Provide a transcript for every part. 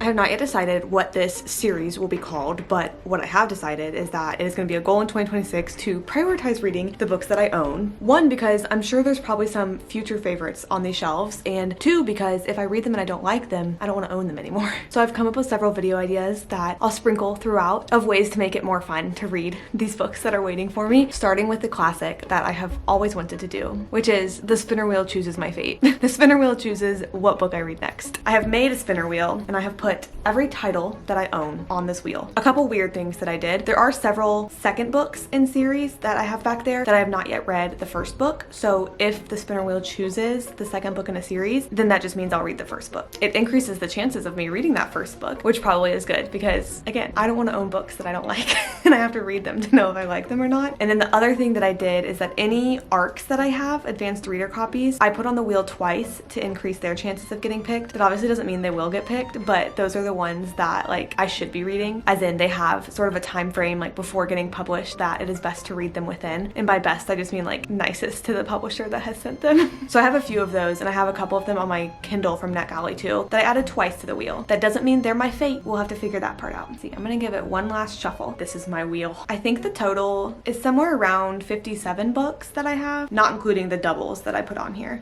have not yet decided what this series will be called, but what I have decided is that it is going to be a goal in 2026 to prioritize reading the books that I own. One, because I'm sure there's probably some future favorites on these shelves, and two, because if I read them and I don't like them, I don't want to own them anymore. So I've come up with several video ideas that I'll sprinkle throughout of ways to make it more fun to read these books that are waiting for me, starting with the classic that I have always wanted to do, which is the spinner wheel chooses my fate. The spinner wheel chooses what book I read next. I have made a spinner wheel and I have put every title that I own on this wheel. A couple weird things that I did. There are several second books in series that I have back there that I have not yet read the first book. So if the spinner wheel chooses the second book in a series, then that just means I'll read the first book. It increases the chances of me reading that first book, which probably is good because, again, I don't want to own books that I don't like and I have to read them to know if I like them or not. And then the other thing that I did is that any ARCs that I have, advanced reader copies, I put on the wheel twice to increase their chances of getting picked. That obviously doesn't mean they will get picked, but those are the ones that like I should be reading, as in they have sort of a time frame like before getting published that it is best to read them within. And by best, I just mean like nicest to the publisher that has sent them. So I have a few of those and I have a couple of them on my Kindle from NetGalley too that I added twice to the wheel. That doesn't mean they're my fate. We'll have to figure that part out. See, I'm gonna give it one last shuffle. This is my wheel. I think the total is somewhere around 57 books that I have, not including the doubles that I put on here.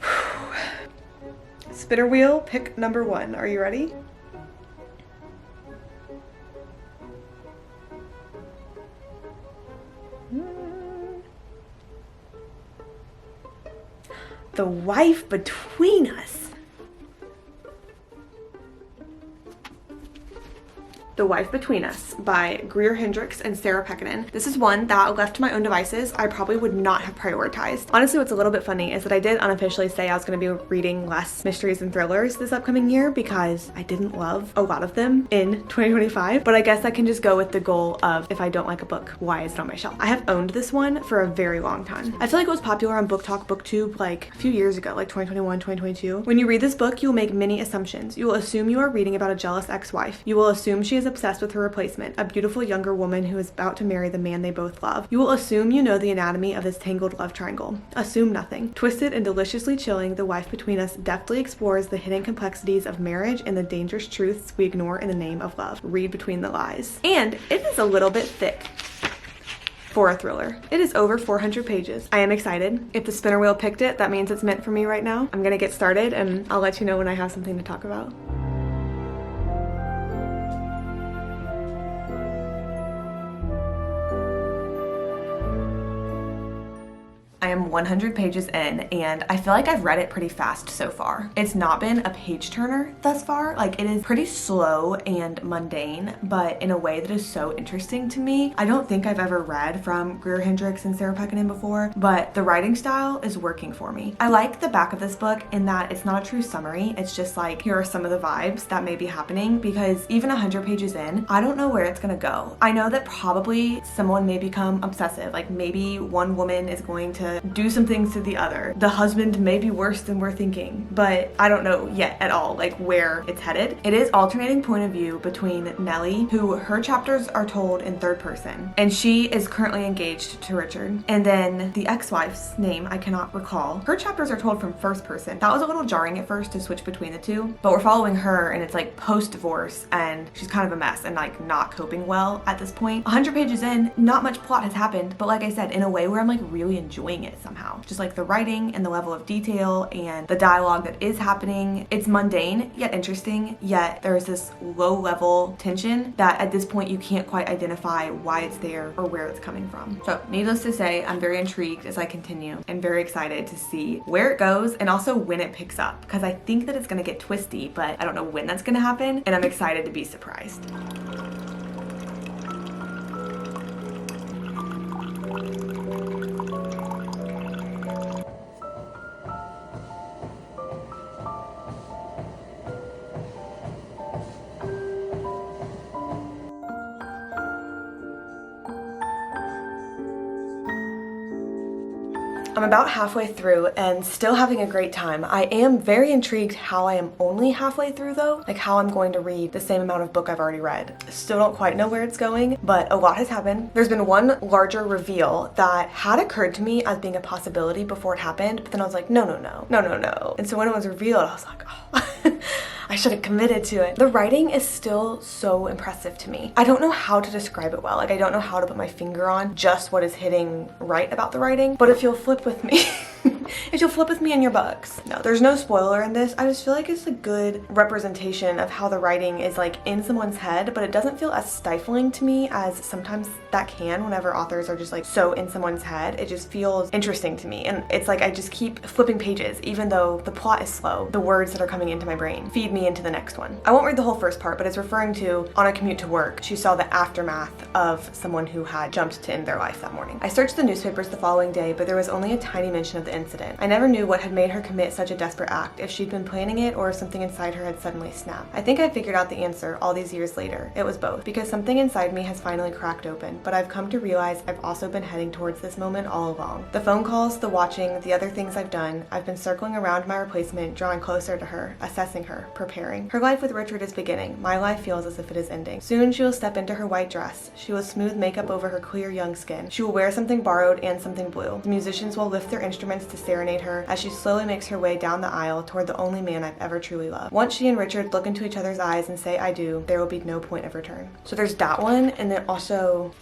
Spinner wheel, pick number one. Are you ready? The Wife Between Us. The Wife Between Us by Greer Hendricks and Sarah Pekkanen. This is one that, left to my own devices, I probably would not have prioritized. Honestly, what's a little bit funny is that I did unofficially say I was going to be reading less mysteries and thrillers this upcoming year because I didn't love a lot of them in 2025, but I guess I can just go with the goal of if I don't like a book, why is it on my shelf? I have owned this one for a very long time. I feel like it was popular on Book Talk, BookTube like a few years ago, like 2021, 2022. When you read this book, you will make many assumptions. You will assume you are reading about a jealous ex-wife. You will assume she is obsessed with her replacement, a beautiful younger woman who is about to marry the man they both love. You will assume you know the anatomy of this tangled love triangle. Assume nothing. Twisted and deliciously chilling, The Wife Between Us deftly explores the hidden complexities of marriage and the dangerous truths we ignore in the name of love. Read between the lies. And it is a little bit thick for a thriller. It is over 400 pages. I am excited. If the spinner wheel picked it, that means it's meant for me right now. I'm gonna get started and I'll let you know when I have something to talk about. I am 100 pages in and I feel like I've read it pretty fast so far. It's not been a page turner thus far. Like, it is pretty slow and mundane, but in a way that is so interesting to me. I don't think I've ever read from Greer Hendricks and Sarah Pekkanen before, but the writing style is working for me. I like the back of this book in that it's not a true summary. It's just like, here are some of the vibes that may be happening, because even 100 pages in, I don't know where it's gonna go. I know that probably someone may become obsessive. Like, maybe one woman is going to do some things to the other. The husband may be worse than we're thinking, but I don't know yet at all like where it's headed. It is alternating point of view between Nellie, who her chapters are told in third person, and she is currently engaged to Richard. And then the ex-wife's name, I cannot recall. Her chapters are told from first person. That was a little jarring at first to switch between the two, but we're following her and it's like post-divorce and she's kind of a mess and like not coping well at this point. 100 pages in, not much plot has happened, but like I said, in a way where I'm like really enjoying it somehow. Just like the writing and the level of detail and the dialogue that is happening. It's mundane yet interesting, yet there's this low level tension that at this point you can't quite identify why it's there or where it's coming from. So needless to say, I'm very intrigued as I continue and very excited to see where it goes and also when it picks up, because I think that it's gonna get twisty, but I don't know when that's gonna happen, and I'm excited to be surprised. I'm about halfway through and still having a great time. I am very intrigued how I am only halfway through though, like how I'm going to read the same amount of book I've already read. Still don't quite know where it's going, but a lot has happened. There's been one larger reveal that had occurred to me as being a possibility before it happened, but then I was like, no. And so when it was revealed, I was like, oh. I should have committed to it. The writing is still so impressive to me. I don't know how to describe it well. Like, I don't know how to put my finger on just what is hitting right about the writing, but if you'll flip with me, if you'll flip with me in your books. No, there's no spoiler in this. I just feel like it's a good representation of how the writing is like in someone's head, but it doesn't feel as stifling to me as sometimes that can whenever authors are just like so in someone's head. It just feels interesting to me. And it's like I just keep flipping pages, even though the plot is slow. The words that are coming into my brain feed me into the next one. I won't read the whole first part, but it's referring to on a commute to work, she saw the aftermath of someone who had jumped to end their life that morning. I searched the newspapers the following day, but there was only a tiny mention of the incident. I never knew what had made her commit such a desperate act, if she'd been planning it or if something inside her had suddenly snapped. I think I figured out the answer all these years later. It was both, because something inside me has finally cracked open, but I've come to realize I've also been heading towards this moment all along. The phone calls, the watching, the other things I've done, I've been circling around my replacement, drawing closer to her, assessing her, preparing. Her life with Richard is beginning. My life feels as if it is ending. Soon she will step into her white dress. She will smooth makeup over her clear young skin. She will wear something borrowed and something blue. The musicians will lift their instruments to serenade her as she slowly makes her way down the aisle toward the only man I've ever truly loved. Once she and Richard look into each other's eyes and say I do, there will be no point of return. So there's that one, and then also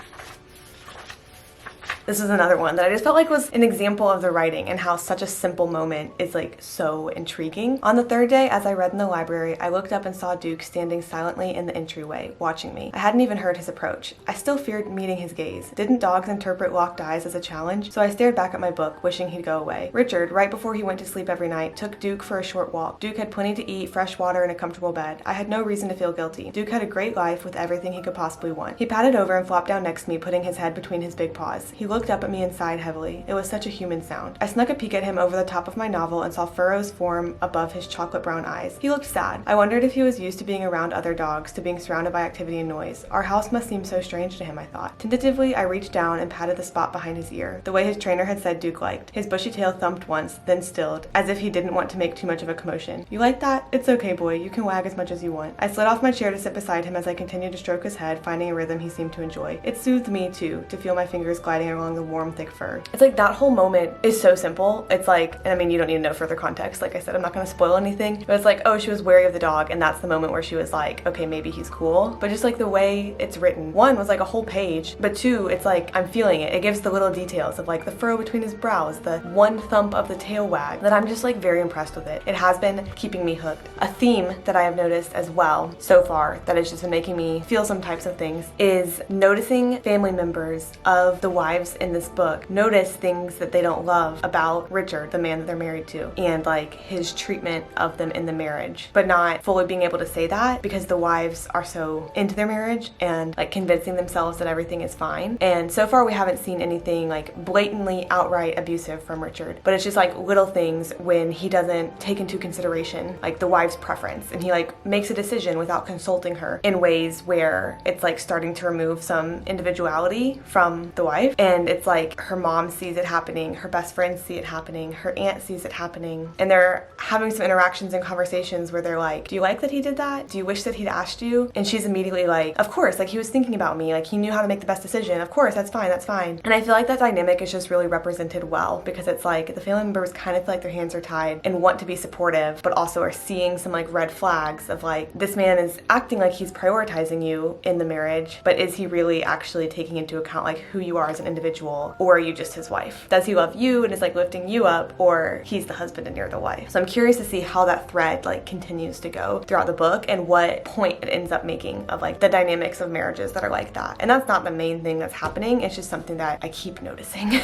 this is another one that I just felt like was an example of the writing and how such a simple moment is like so intriguing. On the third day, as I read in the library, I looked up and saw Duke standing silently in the entryway, watching me. I hadn't even heard his approach. I still feared meeting his gaze. Didn't dogs interpret locked eyes as a challenge? So I stared back at my book, wishing he'd go away. Richard, right before he went to sleep every night, took Duke for a short walk. Duke had plenty to eat, fresh water, and a comfortable bed. I had no reason to feel guilty. Duke had a great life with everything he could possibly want. He patted over and flopped down next to me, putting his head between his big paws. He looked up at me and sighed heavily. It was such a human sound. I snuck a peek at him over the top of my novel and saw furrows form above his chocolate brown eyes. He looked sad. I wondered if he was used to being around other dogs, to being surrounded by activity and noise. Our house must seem so strange to him, I thought. Tentatively, I reached down and patted the spot behind his ear, the way his trainer had said Duke liked. His bushy tail thumped once, then stilled, as if he didn't want to make too much of a commotion. You like that? It's okay, boy. You can wag as much as you want. I slid off my chair to sit beside him as I continued to stroke his head, finding a rhythm he seemed to enjoy. It soothed me, too, to feel my fingers gliding along the warm, thick fur. It's like that whole moment is so simple. It's like, and I mean, you don't need to know further context. Like I said, I'm not going to spoil anything, but it's like, oh, she was wary of the dog, and that's the moment where she was like, okay, maybe he's cool. But just like the way it's written, one was like a whole page, but two, it's like, I'm feeling it. It gives the little details of like the furrow between his brows, the one thump of the tail wag, that I'm just like very impressed with it. It has been keeping me hooked. A theme that I have noticed as well so far that has just been making me feel some types of things is noticing family members of the wives in this book notice things that they don't love about Richard, the man that they're married to, and like his treatment of them in the marriage, but not fully being able to say that because the wives are so into their marriage and like convincing themselves that everything is fine. And so far we haven't seen anything like blatantly outright abusive from Richard, but it's just like little things when he doesn't take into consideration like the wife's preference, and he like makes a decision without consulting her in ways where it's like starting to remove some individuality from the wife. And it's like her mom sees it happening, her best friends see it happening, her aunt sees it happening, and they're having some interactions and conversations where they're like, do you like that he did that? Do you wish that he'd asked you? And she's immediately like, of course, like he was thinking about me, like he knew how to make the best decision, of course, that's fine, that's fine. And I feel like that dynamic is just really represented well, because it's like the family members kind of feel like their hands are tied and want to be supportive, but also are seeing some like red flags of like, this man is acting like he's prioritizing you in the marriage, but is he really actually taking into account like who you are as an individual, or are you just his wife? Does he love you and is like lifting you up, or he's the husband and you're the wife? So I'm curious to see how that thread like continues to go throughout the book and what point it ends up making of like the dynamics of marriages that are like that. And that's not the main thing that's happening, it's just something that I keep noticing.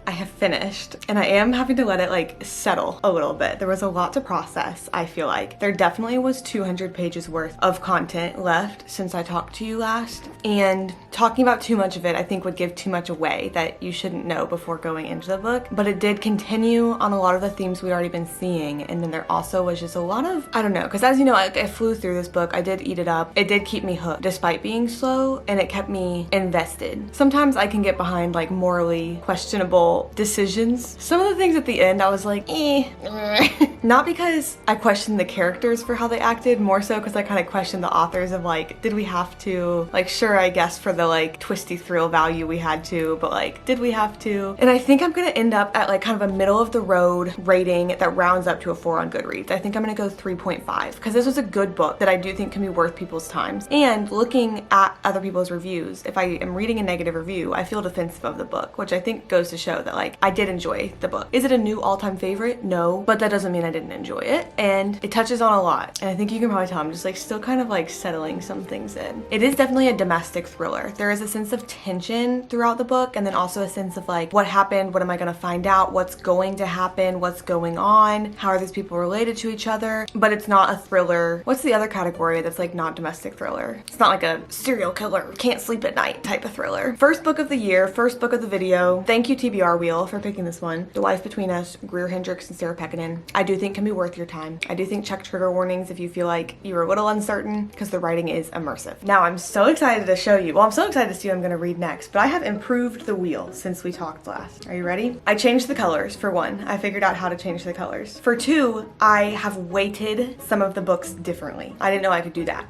I have finished, and I am having to let it like settle a little bit. There was a lot to process, I feel like. There definitely was 200 pages worth of content left since I talked to you last, and talking about too much of it I think would give too much away that you shouldn't know before going into the book. But it did continue on a lot of the themes we'd already been seeing, and then there also was just a lot of, I don't know, because as you know, I flew through this book, I did eat it up. It did keep me hooked despite being slow, and it kept me invested. Sometimes I can get behind like morally questionable difficult decisions. Some of the things at the end I was like, Not because I questioned the characters for how they acted, more so because I kind of questioned the authors of like, did we have to? Like, sure, I guess for the like twisty thrill value we had to, but like, did we have to? And I think I'm gonna end up at like kind of a middle of the road rating that rounds up to a 4 on Goodreads. I think I'm gonna go 3.5 because this was a good book that I do think can be worth people's times. And looking at other people's reviews, if I am reading a negative review, I feel defensive of the book, which I think goes to show that like I did enjoy the book. Is it a new all-time favorite? No, but that doesn't mean I didn't enjoy it. And it touches on a lot. And I think you can probably tell I'm just like still kind of like settling some things in. It is definitely a domestic thriller. There is a sense of tension throughout the book, and then also a sense of like, what happened? What am I gonna find out? What's going to happen? What's going on? How are these people related to each other? But it's not a thriller. What's the other category that's like not domestic thriller? It's not like a serial killer, can't sleep at night type of thriller. First book of the year, first book of the video. Thank you TBR Wheel for picking this one. The Life Between Us, Greer Hendricks and Sarah Pekkanen. I do think can be worth your time. I do think check trigger warnings if you feel like you were a little uncertain, because the writing is immersive. Now I'm so excited to show you. Well, I'm so excited to see what I'm gonna read next, but I have improved the wheel since we talked last. Are you ready? I changed the colors for one. I figured out how to change the colors. For two, I have weighted some of the books differently. I didn't know I could do that.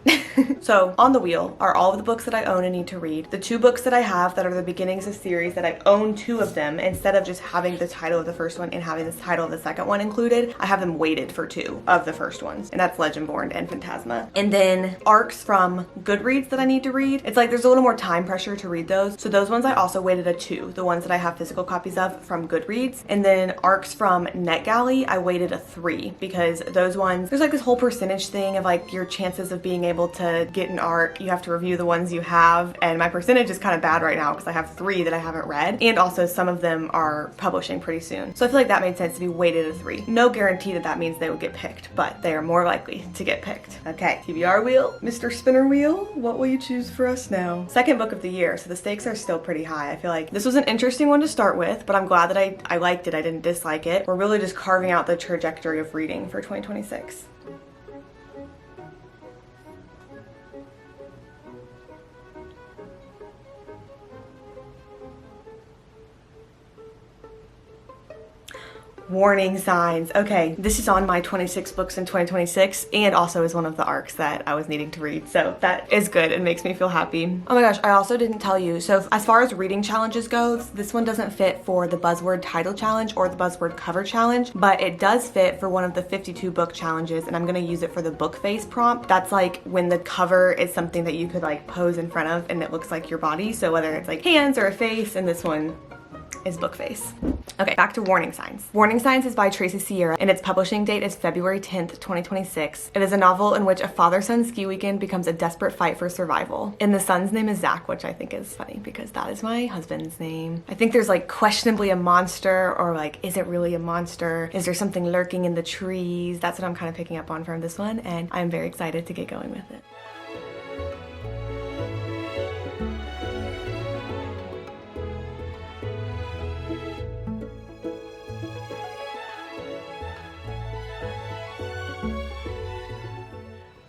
So on the wheel are all of the books that I own and need to read. The 2 books that I have that are the beginnings of series that I own 2 of them, instead of just having the title of the first one and having the title of the second one included, I have them weighted for 2 of the first ones, and that's Legendborn and Phantasma. And then arcs from Goodreads that I need to read. It's like there's a little more time pressure to read those. So those ones I also weighted a 2, the ones that I have physical copies of from Goodreads. And then arcs from NetGalley, I weighted a 3 because those ones, there's like this whole percentage thing of like your chances of being able to get an arc. You have to review the ones you have, and my percentage is kind of bad right now because I have 3 that I haven't read, and also some of them are publishing pretty soon. So I feel like that made sense to be weighted a 3. No guarantee that that means they would get picked, but they are more likely to get picked. Okay, TBR wheel, Mr. Spinner wheel, what will you choose for us now? Second book of the year, so the stakes are still pretty high. I feel like this was an interesting one to start with, but I'm glad that I liked it. I didn't dislike it. We're really just carving out the trajectory of reading for 2026. Warning signs. Okay, this is on my 26 books in 2026 and also is one of the arcs that I was needing to read. So that is good and makes me feel happy. Oh my gosh, I also didn't tell you. So as far as reading challenges goes, this one doesn't fit for the buzzword title challenge or the buzzword cover challenge, but it does fit for one of the 52 book challenges, and I'm gonna use it for the book face prompt. That's like when the cover is something that you could like pose in front of and it looks like your body. So whether it's like hands or a face, and this one is book face. Okay, back to Warning Signs. Warning Signs is by Tracy Sierra, and its publishing date is February 10th, 2026. It is a novel in which a father-son ski weekend becomes a desperate fight for survival. And the son's name is Zach, which I think is funny because that is my husband's name. I think there's like questionably a monster, or like, is it really a monster? Is there something lurking in the trees? That's what I'm kind of picking up on from this one, and I'm very excited to get going with it.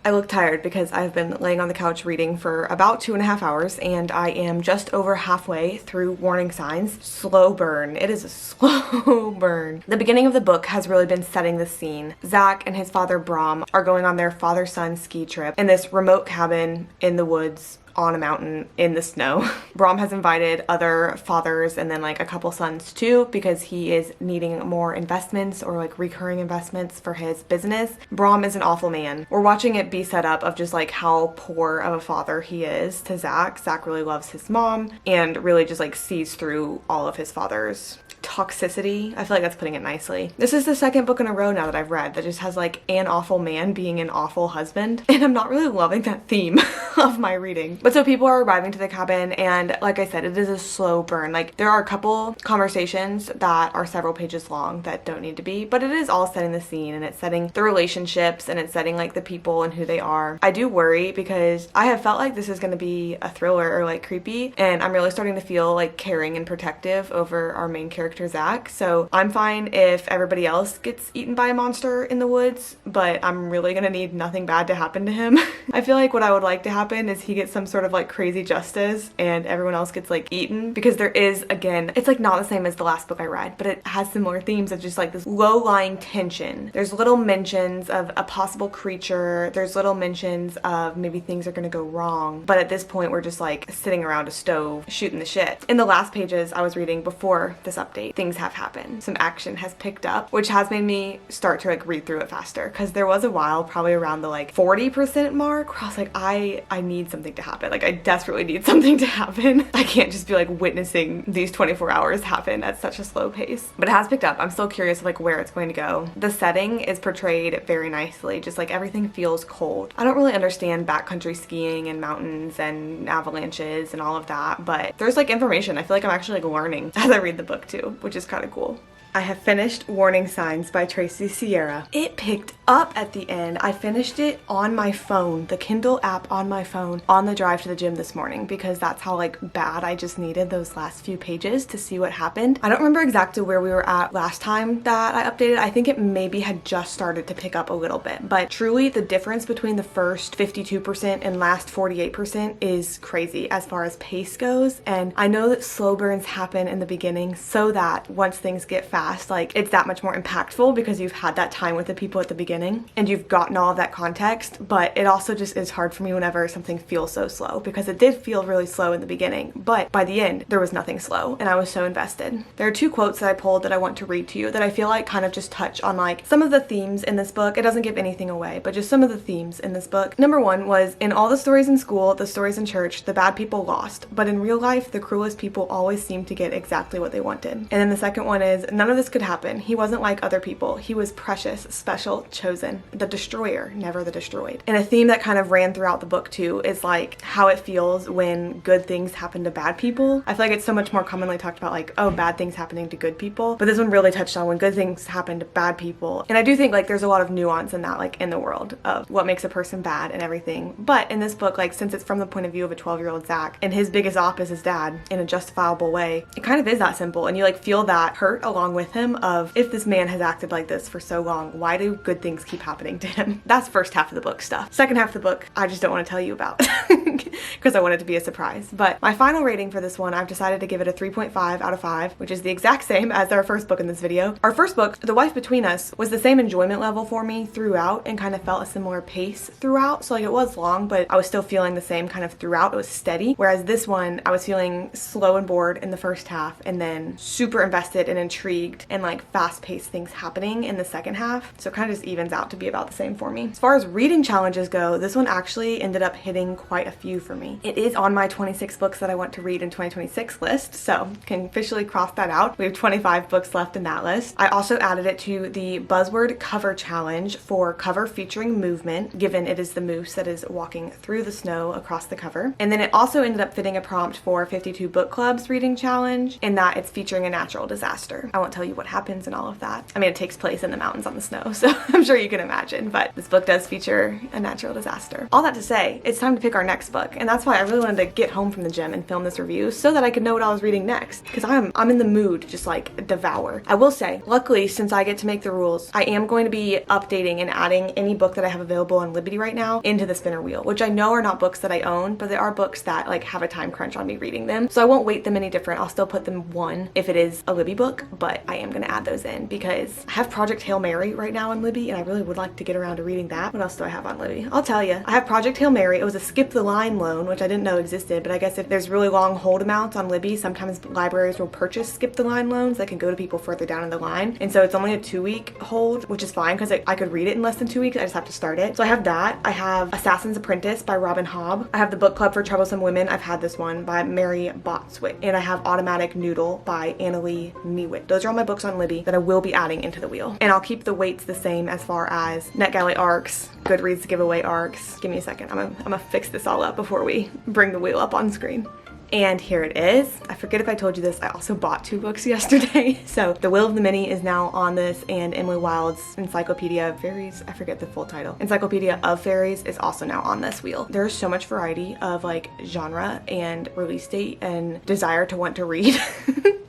I look tired because I've been laying on the couch reading for about 2.5 hours, and I am just over halfway through Warning Signs. Slow burn. It is a slow burn. The beginning of the book has really been setting the scene. Zach and his father Brom are going on their father-son ski trip in this remote cabin in the woods on a mountain in the snow. Brom has invited other fathers and then like a couple sons too, because he is needing more investments or like recurring investments for his business. Brom is an awful man. We're watching it be set up of just like how poor of a father he is to Zach. Zach really loves his mom and really just like sees through all of his father's toxicity. I feel like that's putting it nicely. This is the second book in a row now that I've read that just has like an awful man being an awful husband, and I'm not really loving that theme of my reading. But so people are arriving to the cabin, and like I said, it is a slow burn. Like there are a couple conversations that are several pages long that don't need to be, but it is all setting the scene, and it's setting the relationships, and it's setting like the people and who they are. I do worry because I have felt like this is going to be a thriller or like creepy, and I'm really starting to feel like caring and protective over our main character character Zach, so I'm fine if everybody else gets eaten by a monster in the woods, but I'm really gonna need nothing bad to happen to him. I feel like what I would like to happen is he gets some sort of like crazy justice and everyone else gets like eaten, because there is, again, it's like not the same as the last book I read, but it has similar themes of just like this low-lying tension. There's little mentions of a possible creature, there's little mentions of maybe things are gonna go wrong, but at this point we're just like sitting around a stove shooting the shit. In the last pages I was reading before this update, things have happened. Some action has picked up, which has made me start to like read through it faster, because there was a while, probably around the like 40% mark, where I was like, I need something to happen. Like I desperately need something to happen. I can't just be like witnessing these 24 hours happen at such a slow pace. But it has picked up. I'm still curious of like where it's going to go. The setting is portrayed very nicely, just like everything feels cold. I don't really understand backcountry skiing and mountains and avalanches and all of that, but there's like information. I feel like I'm actually like learning as I read the book too, which is kind of cool. I have finished Warning Signs by Tracy Sierra. It picked up at the end. I finished it on my phone, the Kindle app on my phone, on the drive to the gym this morning, because that's how like bad I just needed those last few pages to see what happened. I don't remember exactly where we were at last time that I updated. I think it maybe had just started to pick up a little bit, but truly the difference between the first 52% and last 48% is crazy as far as pace goes. And I know that slow burns happen in the beginning so that once things get fast, like it's that much more impactful, because you've had that time with the people at the beginning and you've gotten all of that context. But it also just is hard for me whenever something feels so slow, because it did feel really slow in the beginning, but by the end there was nothing slow and I was so invested. There are two quotes that I pulled that I want to read to you that I feel like kind of just touch on like some of the themes in this book. It doesn't give anything away, but just some of the themes in this book. Number one was, in all the stories in school, the stories in church, the bad people lost, but in real life the cruelest people always seem to get exactly what they wanted. And then the second one is, none of this could happen. He wasn't like other people. He was precious, special, chosen. The destroyer, never the destroyed. And a theme that kind of ran throughout the book too is like how it feels when good things happen to bad people. I feel like it's so much more commonly talked about like, oh, bad things happening to good people, but this one really touched on when good things happen to bad people. And I do think like there's a lot of nuance in that, like in the world of what makes a person bad and everything. But in this book, like since it's from the point of view of a 12-year-old Zach and his biggest op is his dad in a justifiable way, it kind of is that simple. And you like feel that hurt along with him of, if this man has acted like this for so long, why do good things keep happening to him? That's first half of the book stuff. Second half of the book, I just don't want to tell you about because I want it to be a surprise. But my final rating for this one, I've decided to give it a 3.5 out of 5, which is the exact same as our first book in this video. Our first book, The Wife Between Us, was the same enjoyment level for me throughout and kind of felt a similar pace throughout. So like it was long, but I was still feeling the same kind of throughout. It was steady. Whereas this one, I was feeling slow and bored in the first half and then super invested and intrigued and like fast-paced things happening in the second half. So it kind of just evens out to be about the same for me. As far as reading challenges go, this one actually ended up hitting quite a few for me. It is on my 26 books that I want to read in 2026 list, so can officially cross that out. We have 25 books left in that list. I also added it to the buzzword cover challenge for cover featuring movement, given it is the moose that is walking through the snow across the cover. And then it also ended up fitting a prompt for 52 book clubs reading challenge, in that it's featuring a natural disaster. I won't tell you what happens and all of that. I mean, it takes place in the mountains on the snow, so I'm sure you can imagine, but this book does feature a natural disaster. All that to say, it's time to pick our next book, and that's why I really wanted to get home from the gym and film this review so that I could know what I was reading next, because I'm in the mood to just like devour. I will say, luckily, since I get to make the rules, I am going to be updating and adding any book that I have available on Libby right now into the spinner wheel, which I know are not books that I own, but they are books that like have a time crunch on me reading them. So I won't weight them any different. I'll still put them one if it is a Libby book, but I am going to add those in because I have Project Hail Mary right now on Libby and I really would like to get around to reading that. What else do I have on Libby? I'll tell you. I have Project Hail Mary. It was a skip the line loan, which I didn't know existed, but I guess if there's really long hold amounts on Libby, sometimes libraries will purchase skip the line loans that can go to people further down in the line. And so it's only a 2-week hold, which is fine because I could read it in less than 2 weeks. I just have to start it. So I have that. I have Assassin's Apprentice by Robin Hobb. I have The Book Club for Troublesome Women. I've had this one by Mary Botswick. And I have Automatic Noodle by Annalee Newitt. Those are all my books on Libby that I will be adding into the wheel. And I'll keep the weights the same as far as NetGalley ARCs, Goodreads giveaway ARCs. Give me a second. I'm gonna fix this all up before we bring the wheel up on screen. And here it is. I forget if I told you this, I also bought 2 books yesterday. So The Will of the Many is now on this, and Emily Wilde's Encyclopedia of Fairies, I forget the full title, Encyclopedia of Fairies is also now on this wheel. There's so much variety of like genre and release date and desire to want to read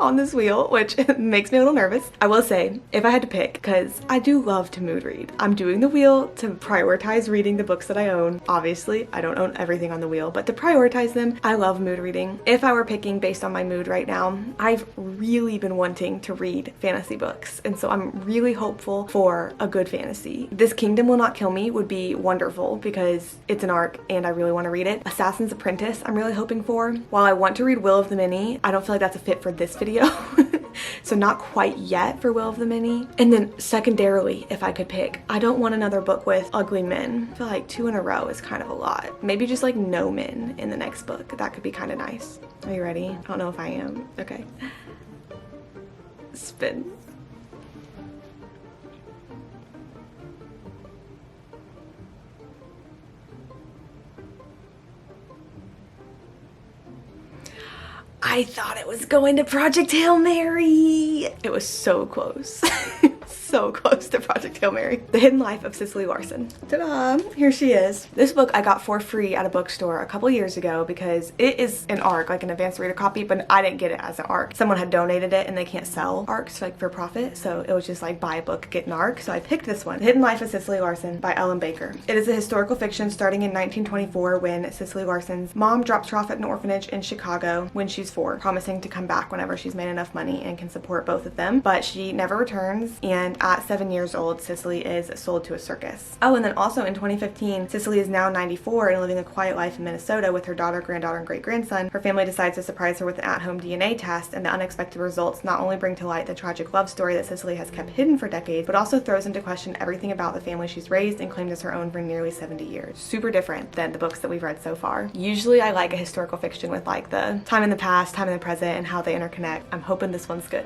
on this wheel, which makes me a little nervous. I will say, if I had to pick, because I do love to mood read, I'm doing the wheel to prioritize reading the books that I own. Obviously, I don't own everything on the wheel, but to prioritize them, I love mood reading. If I were picking based on my mood right now, I've really been wanting to read fantasy books, and so I'm really hopeful for a good fantasy. This Kingdom Will Not Kill Me would be wonderful because it's an arc and I really want to read it. Assassin's Apprentice I'm really hoping for. While I want to read Will of the Many, I don't feel like that's a fit for this video. So not quite yet for Will of the Many. And then secondarily, if I could pick, I don't want another book with ugly men. I feel like 2 in a row is kind of a lot. Maybe just like no men in the next book. That could be kind of nice. Are you ready? I don't know if I am. Okay. Spin. I thought it was going to Project Hail Mary. It was so close. So close to Project Hail Mary. The Hidden Life of Cecily Larson. Ta-da! Here she is. This book I got for free at a bookstore a couple years ago because it is an ARC, like an advanced reader copy, but I didn't get it as an ARC. Someone had donated it and they can't sell ARCs like for profit, so it was just like buy a book, get an ARC. So I picked this one, The Hidden Life of Cecily Larson by Ellen Baker. It is a historical fiction starting in 1924 when Cecily Larson's mom drops her off at an orphanage in Chicago when she's 4, promising to come back whenever she's made enough money and can support both of them, but she never returns, and at 7 years old, Cecily is sold to a circus. Oh, and then also in 2015, Cecily is now 94 and living a quiet life in Minnesota with her daughter, granddaughter, and great-grandson. Her family decides to surprise her with an at-home DNA test, and the unexpected results not only bring to light the tragic love story that Cecily has kept hidden for decades, but also throws into question everything about the family she's raised and claimed as her own for nearly 70 years. Super different than the books that we've read so far. Usually I like a historical fiction with like the time in the past, time in the present, and how they interconnect. I'm hoping this one's good.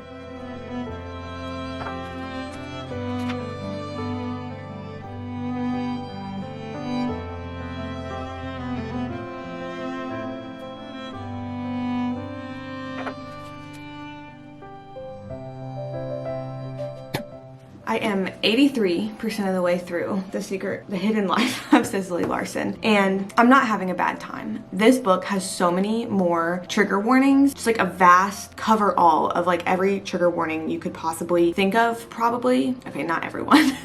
I am 83% of the way through The Hidden Life of Cecily Larson, and I'm not having a bad time. This book has so many more trigger warnings, just like a vast cover all of like every trigger warning you could possibly think of, probably. Okay, not everyone.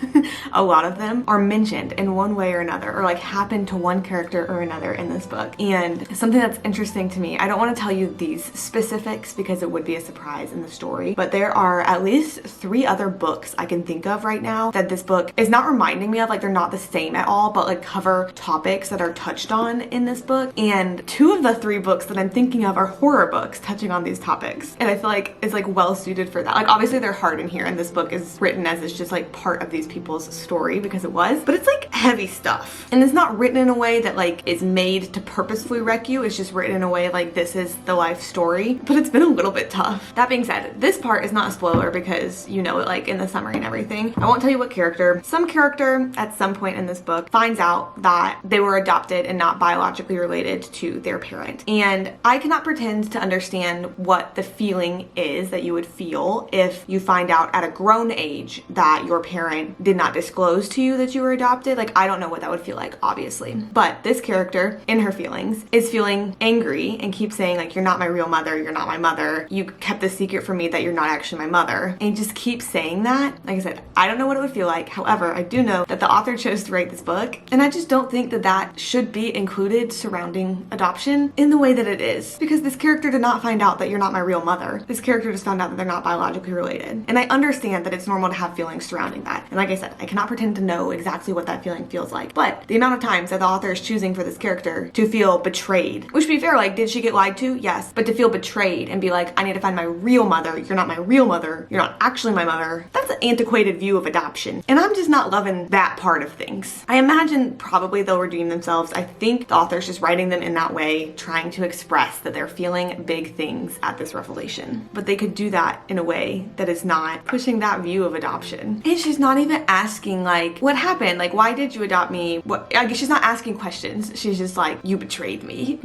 A lot of them are mentioned in one way or another, or like happen to one character or another in this book. And something that's interesting to me, I don't want to tell you these specifics because it would be a surprise in the story, but there are at least 3 other books I can think of right now that this book is not reminding me of. Like, they're not the same at all, but like cover topics that are touched on in this book. And 2 of the 3 books that I'm thinking of are horror books touching on these topics, and I feel like it's like well suited for that. Like, obviously they're hard in here, and this book is written as it's just like part of these people's story because it was, but it's like heavy stuff, and it's not written in a way that like is made to purposefully wreck you. It's just written in a way like this is the life story, but it's been a little bit tough. That being said, this part is not a spoiler because you know it like in the summary and everything. I won't tell you what character. Some character at some point in this book finds out that they were adopted and not biologically related to their parent, and I cannot pretend to understand what the feeling is that you would feel if you find out at a grown age that your parent did not disclose to you that you were adopted. Like, I don't know what that would feel like, obviously, but this character in her feelings is feeling angry and keeps saying like, you're not my real mother, you're not my mother, you kept this secret from me that you're not actually my mother, and just keeps saying that. Like I said, I don't know what it would feel like. However, I do know that the author chose to write this book, and I just don't think that that should be included surrounding adoption in the way that it is, because this character did not find out that you're not my real mother. This character just found out that they're not biologically related, and I understand that it's normal to have feelings surrounding that, and like I said, I cannot pretend to know exactly what that feeling feels like, but the amount of times that the author is choosing for this character to feel betrayed, which, to be fair, like, did she get lied to? Yes, but to feel betrayed and be like, I need to find my real mother, you're not my real mother, you're not actually my mother, that's an antiquated view of adoption, and I'm just not loving that part of things. I imagine probably they'll redeem themselves. I think the author's just writing them in that way, trying to express that they're feeling big things at this revelation, but they could do that in a way that is not pushing that view of adoption. And she's not even asking like, what happened? Like, why did you adopt me? What? I guess she's not asking questions. She's just like, you betrayed me.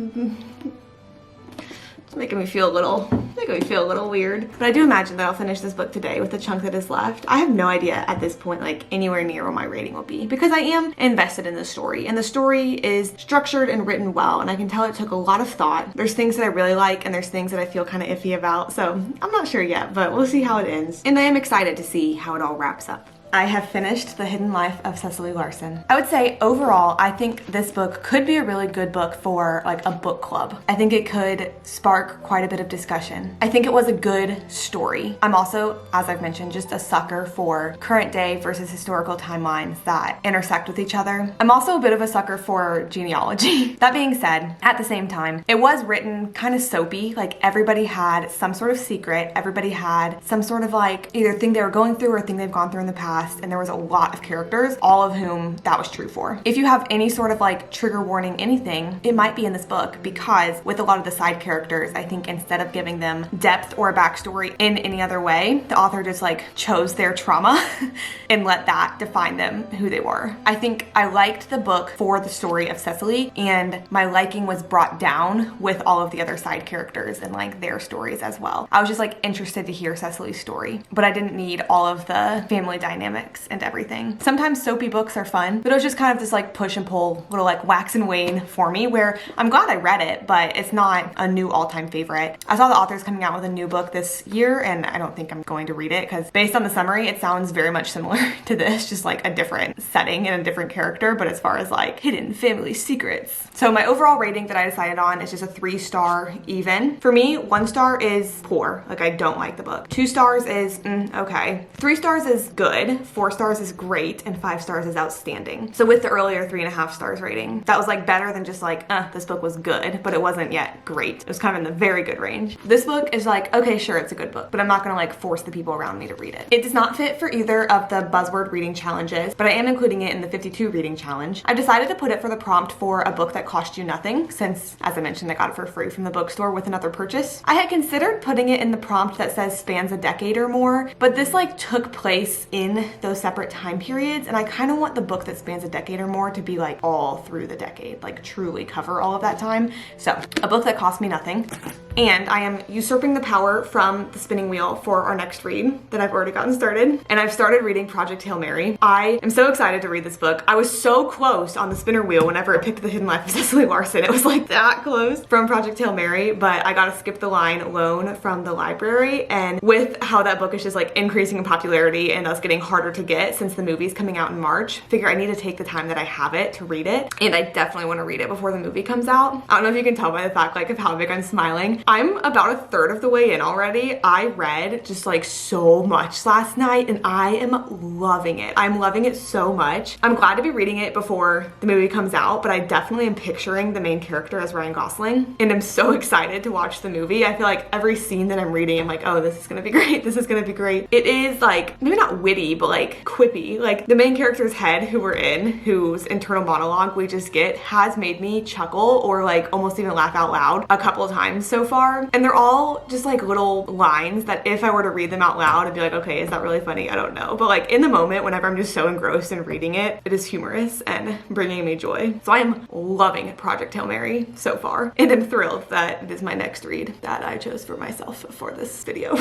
It's making me feel a little weird. But I do imagine that I'll finish this book today with the chunk that is left. I have no idea at this point, like anywhere near what my rating will be, because I am invested in the story, and the story is structured and written well, and I can tell it took a lot of thought. There's things that I really like, and there's things that I feel kind of iffy about, so I'm not sure yet, but we'll see how it ends. And I am excited to see how it all wraps up. I have finished The Hidden Life of Cecily Larson. I would say overall, I think this book could be a really good book for like a book club. I think it could spark quite a bit of discussion. I think it was a good story. I'm also, as I've mentioned, just a sucker for current day versus historical timelines that intersect with each other. I'm also a bit of a sucker for genealogy. That being said, at the same time, it was written kind of soapy. Like everybody had some sort of secret. Everybody had some sort of like either thing they were going through or thing they've gone through in the past. And there was a lot of characters, all of whom that was true for. If you have any sort of like trigger warning, anything, it might be in this book, because with a lot of the side characters, I think instead of giving them depth or a backstory in any other way, the author just like chose their trauma and let that define them, who they were. I think I liked the book for the story of Cecily, and my liking was brought down with all of the other side characters and like their stories as well. I was just like interested to hear Cecily's story, but I didn't need all of the family dynamics and everything. Sometimes soapy books are fun, but it was just kind of this like push and pull, little like wax and wane for me, where I'm glad I read it, but it's not a new all-time favorite. I saw the author's coming out with a new book this year, and I don't think I'm going to read it, because based on the summary, it sounds very much similar to this, just like a different setting and a different character, but as far as like hidden family secrets. So my overall rating that I decided on is just a 3-star even. For me, 1 star is poor, like I don't like the book. 2 stars is okay. 3 stars is good. 4 stars is great, and 5 stars is outstanding. So with the earlier 3.5 stars rating, that was like better than just like, this book was good, but it wasn't yet great. It was kind of in the very good range. This book is like, okay, sure, it's a good book, but I'm not gonna like force the people around me to read it. It does not fit for either of the buzzword reading challenges, but I am including it in the 52 reading challenge. I decided to put it for the prompt for a book that cost you nothing, since, as I mentioned, I got it for free from the bookstore with another purchase. I had considered putting it in the prompt that says spans a decade or more, but this like took place in those separate time periods, and I kind of want the book that spans a decade or more to be like all through the decade, like truly cover all of that time. So a book that cost me nothing. And I am usurping the power from the spinning wheel for our next read that I've already gotten started. And I've started reading Project Hail Mary. I am so excited to read this book. I was so close on the spinner wheel whenever it picked The Hidden Life of Cecily Larson. It was like that close from Project Hail Mary, but I gotta skip the line loan from the library. And with how that book is just like increasing in popularity and us getting harder to get since the movie's coming out in March, figure I need to take the time that I have it to read it. And I definitely want to read it before the movie comes out. I don't know if you can tell by the fact like of how big I'm smiling. I'm about a third of the way in already. I read just like so much last night, and I am loving it. I'm loving it so much. I'm glad to be reading it before the movie comes out, but I definitely am picturing the main character as Ryan Gosling, and I'm so excited to watch the movie. I feel like every scene that I'm reading, I'm like, oh, this is gonna be great. This is gonna be great. It is like, maybe not witty, but like quippy. Like the main character's head who we're in, whose internal monologue we just get, has made me chuckle or like almost even laugh out loud a couple of times so far. And they're all just like little lines that if I were to read them out loud, I'd be like, okay, is that really funny? I don't know. But like in the moment, whenever I'm just so engrossed in reading it, it is humorous and bringing me joy. So I am loving Project Hail Mary so far. And I'm thrilled that it is my next read that I chose for myself for this video.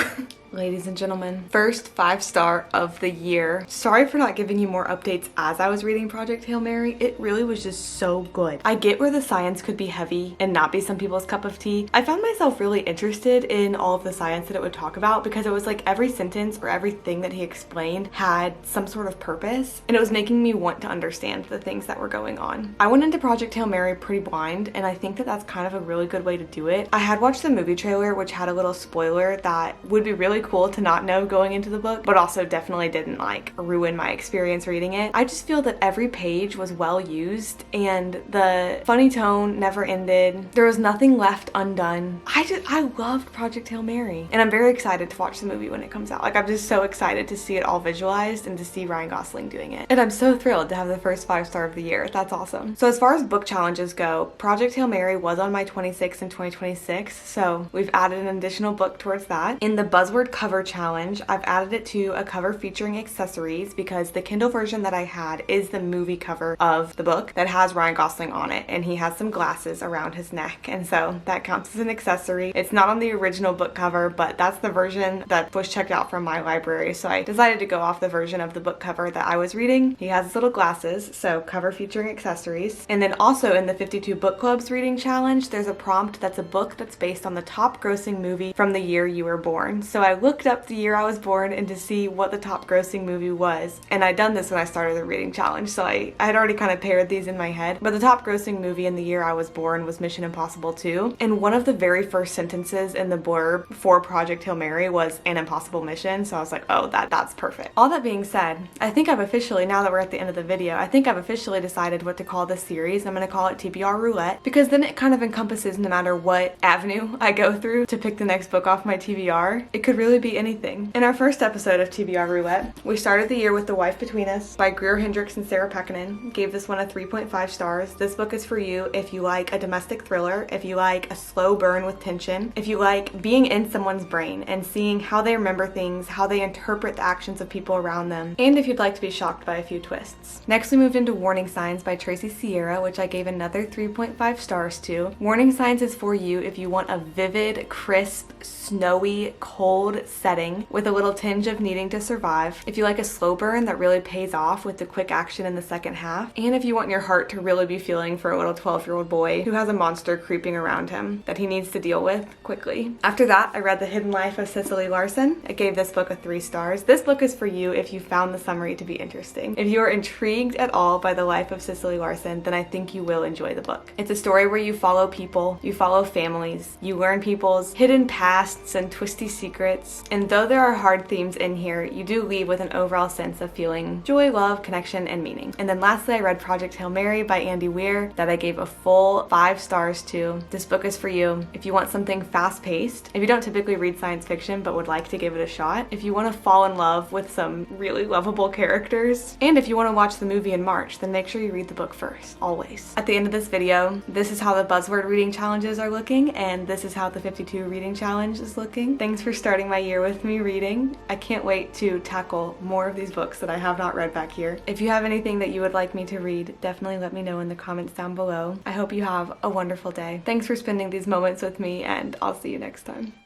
Ladies and gentlemen, first 5-star of the year. Sorry for not giving you more updates as I was reading Project Hail Mary. It really was just so good. I get where the science could be heavy and not be some people's cup of tea. I found myself really interested in all of the science that it would talk about, because it was like every sentence or everything that he explained had some sort of purpose, and it was making me want to understand the things that were going on. I went into Project Hail Mary pretty blind, and I think that that's kind of a really good way to do it. I had watched the movie trailer, which had a little spoiler that would be really cool to not know going into the book, but also definitely didn't like ruin my experience reading it. I just feel that every page was well used, and the funny tone never ended. There was nothing left undone. I loved Project Hail Mary, and I'm very excited to watch the movie when it comes out. Like I'm just so excited to see it all visualized and to see Ryan Gosling doing it. And I'm so thrilled to have the first 5-star of the year. That's awesome. So as far as book challenges go, Project Hail Mary was on my 26 and 2026, so we've added an additional book towards that. In the buzzword cover challenge, I've added it to a cover featuring a accessories because the Kindle version that I had is the movie cover of the book that has Ryan Gosling on it, and he has some glasses around his neck, and so that counts as an accessory. It's not on the original book cover, but that's the version that was checked out from my library, so I decided to go off the version of the book cover that I was reading. He has his little glasses, so cover featuring accessories. And then also in the 52 Book Clubs reading challenge, there's a prompt that's a book that's based on the top grossing movie from the year you were born. So I looked up the year I was born and to see what the top grossing movie was, and I'd done this when I started the reading challenge, so I had already kind of paired these in my head. But the top grossing movie in the year I was born was Mission Impossible 2, and one of the very first sentences in the blurb for Project Hail Mary was an impossible mission, so I was like, oh, that's perfect. All that being said, I think I've officially, now that we're at the end of the video, I think I've officially decided what to call this series. I'm going to call it TBR Roulette, because then it kind of encompasses no matter what avenue I go through to pick the next book off my TBR. It could really be anything. In our first episode of TBR Roulette, we started the year with The Wife Between Us by Greer Hendricks and Sarah Pekkanen. Gave this one a 3.5 stars. This book is for you if you like a domestic thriller, if you like a slow burn with tension, if you like being in someone's brain and seeing how they remember things, how they interpret the actions of people around them, and if you'd like to be shocked by a few twists. Next we moved into Warning Signs by Tracy Sierra, which I gave another 3.5 stars to. Warning Signs is for you if you want a vivid, crisp, snowy, cold setting with a little tinge of needing to survive, if you like a slow burn that really pays off with the quick action in the second half, and if you want your heart to really be feeling for a little 12-year-old boy who has a monster creeping around him that he needs to deal with quickly. After that, I read The Hidden Life of Cecily Larson. I gave this book a 3 stars. This book is for you if you found the summary to be interesting. If you are intrigued at all by the life of Cecily Larson, then I think you will enjoy the book. It's a story where you follow people, you follow families, you learn people's hidden pasts and twisty secrets, and though there are hard themes in here, you do leave with an overall sense of feeling joy, love, connection, and meaning. And then lastly, I read Project Hail Mary by Andy Weir that I gave a full 5 stars to. This book is for you if you want something fast-paced, if you don't typically read science fiction but would like to give it a shot, if you want to fall in love with some really lovable characters, and if you want to watch the movie in March, then make sure you read the book first, always. At the end of this video, this is how the buzzword reading challenges are looking, and this is how the 52 reading challenge is looking. Thanks for starting my year with me reading. I can't wait to tackle more of these books that I have not read back here. If you have anything that you would like me to read, definitely let me know in the comments down below. I hope you have a wonderful day. Thanks for spending these moments with me, and I'll see you next time.